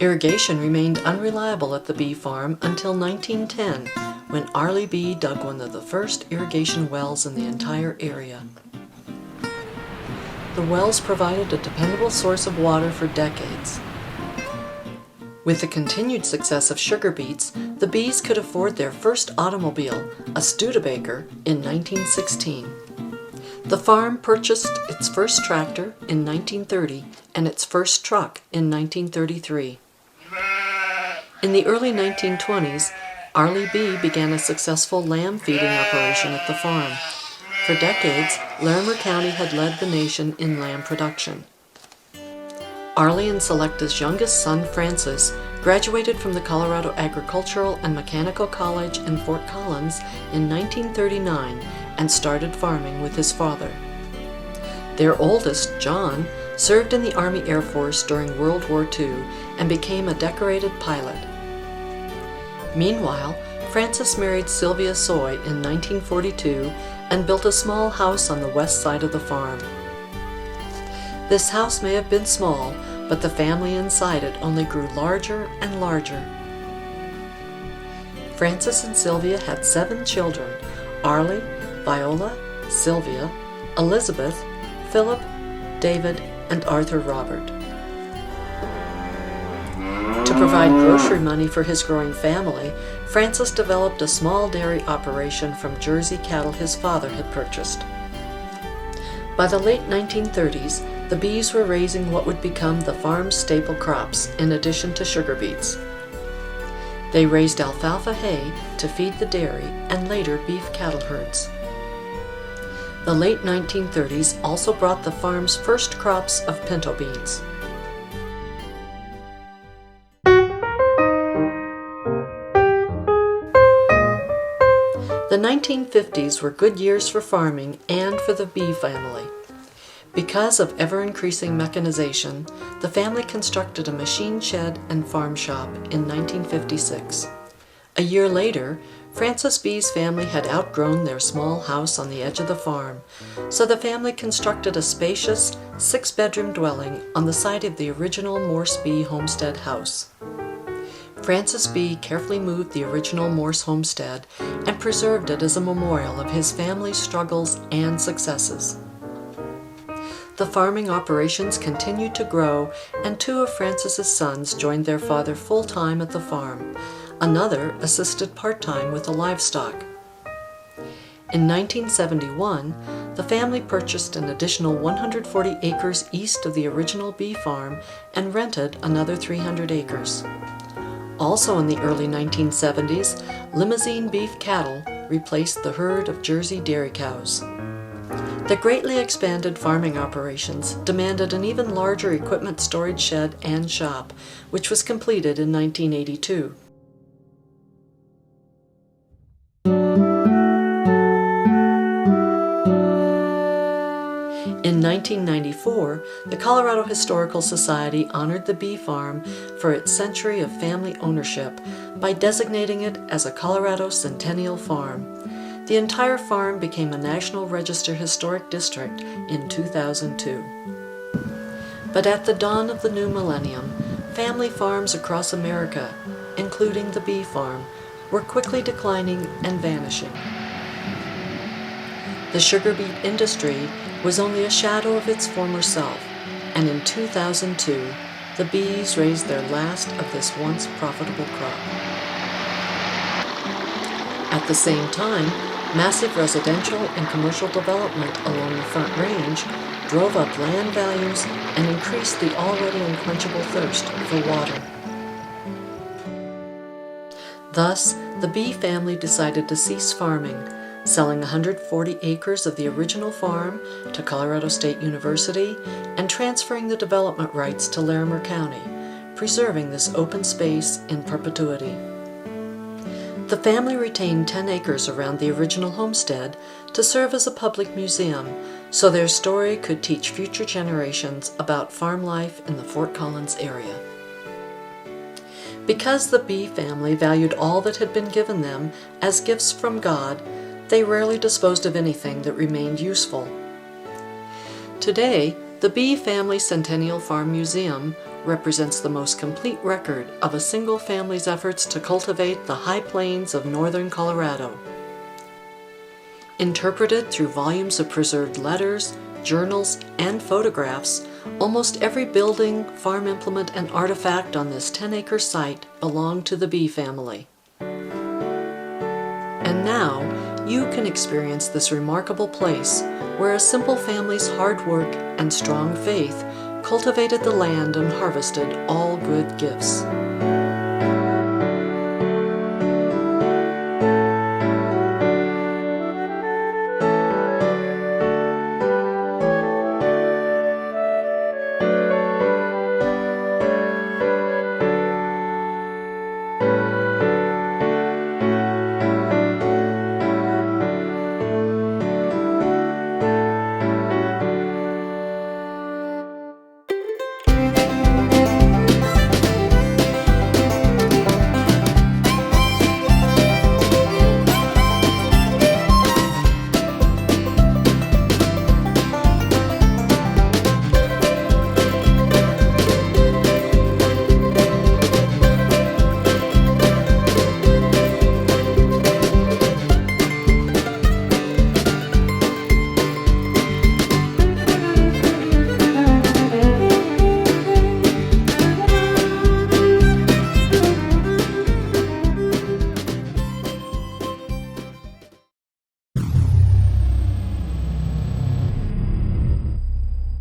Irrigation remained unreliable at the bee farm until 1910, when Arlie Bee dug one of the first irrigation wells in the entire area. The wells provided a dependable source of water for decades. With the continued success of sugar beets, the bees could afford their first automobile, a Studebaker, in 1916. The farm purchased its first tractor in 1930 and its first truck in 1933. In the early 1920s, Arlie Bee began a successful lamb feeding operation at the farm. For decades, Larimer County had led the nation in lamb production. Arlie and Selecta's youngest son, Francis, graduated from the Colorado Agricultural and Mechanical College in Fort Collins in 1939 and started farming with his father. Their oldest, John, served in the Army Air Force during World War II and became a decorated pilot. Meanwhile, Francis married Sylvia Soy in 1942 and built a small house on the west side of the farm. This house may have been small, but the family inside it only grew larger and larger. Francis and Sylvia had 7 children: Arlie, Viola, Sylvia, Elizabeth, Philip, David, and Arthur Robert. To provide grocery money for his growing family, Francis developed a small dairy operation from Jersey cattle his father had purchased. By the late 1930s, the bees were raising what would become the farm's staple crops, in addition to sugar beets. They raised alfalfa hay to feed the dairy and later beef cattle herds. The late 1930s also brought the farm's first crops of pinto beans. The 1950s were good years for farming and for the bee family. Because of ever-increasing mechanization, the family constructed a machine shed and farm shop in 1956. A year later, Francis Bee's family had outgrown their small house on the edge of the farm, so the family constructed a spacious 6-bedroom dwelling on the site of the original Morse Bee homestead house. Francis Bee carefully moved the original Morse homestead and preserved it as a memorial of his family's struggles and successes. The farming operations continued to grow, and 2 of Francis's sons joined their father full-time at the farm. Another assisted part-time with the livestock. In 1971, the family purchased an additional 140 acres east of the original bee farm and rented another 300 acres. Also in the early 1970s, Limousine beef cattle replaced the herd of Jersey dairy cows. The greatly expanded farming operations demanded an even larger equipment storage shed and shop, which was completed in 1982. In 1994, the Colorado Historical Society honored the bee farm for its century of family ownership by designating it as a Colorado Centennial Farm. The entire farm became a National Register Historic District in 2002. But at the dawn of the new millennium, family farms across America, including the bee farm, were quickly declining and vanishing. The sugar beet industry was only a shadow of its former self, and in 2002, the bees raised their last of this once profitable crop. At the same time, massive residential and commercial development along the Front Range drove up land values and increased the already unquenchable thirst for water. Thus, the Bee family decided to cease farming, selling 140 acres of the original farm to Colorado State University and transferring the development rights to Larimer County, preserving this open space in perpetuity. The family retained 10 acres around the original homestead to serve as a public museum, so their story could teach future generations about farm life in the Fort Collins area. Because the Bee family valued all that had been given them as gifts from God, they rarely disposed of anything that remained useful. Today, the Bee Family Centennial Farm Museum, represents the most complete record of a single family's efforts to cultivate the high plains of northern Colorado. Interpreted through volumes of preserved letters, journals, and photographs, almost every building, farm implement, and artifact on this 10-acre site belonged to the bee family. And now, you can experience this remarkable place where a simple family's hard work and strong faith cultivated the land and harvested all good gifts.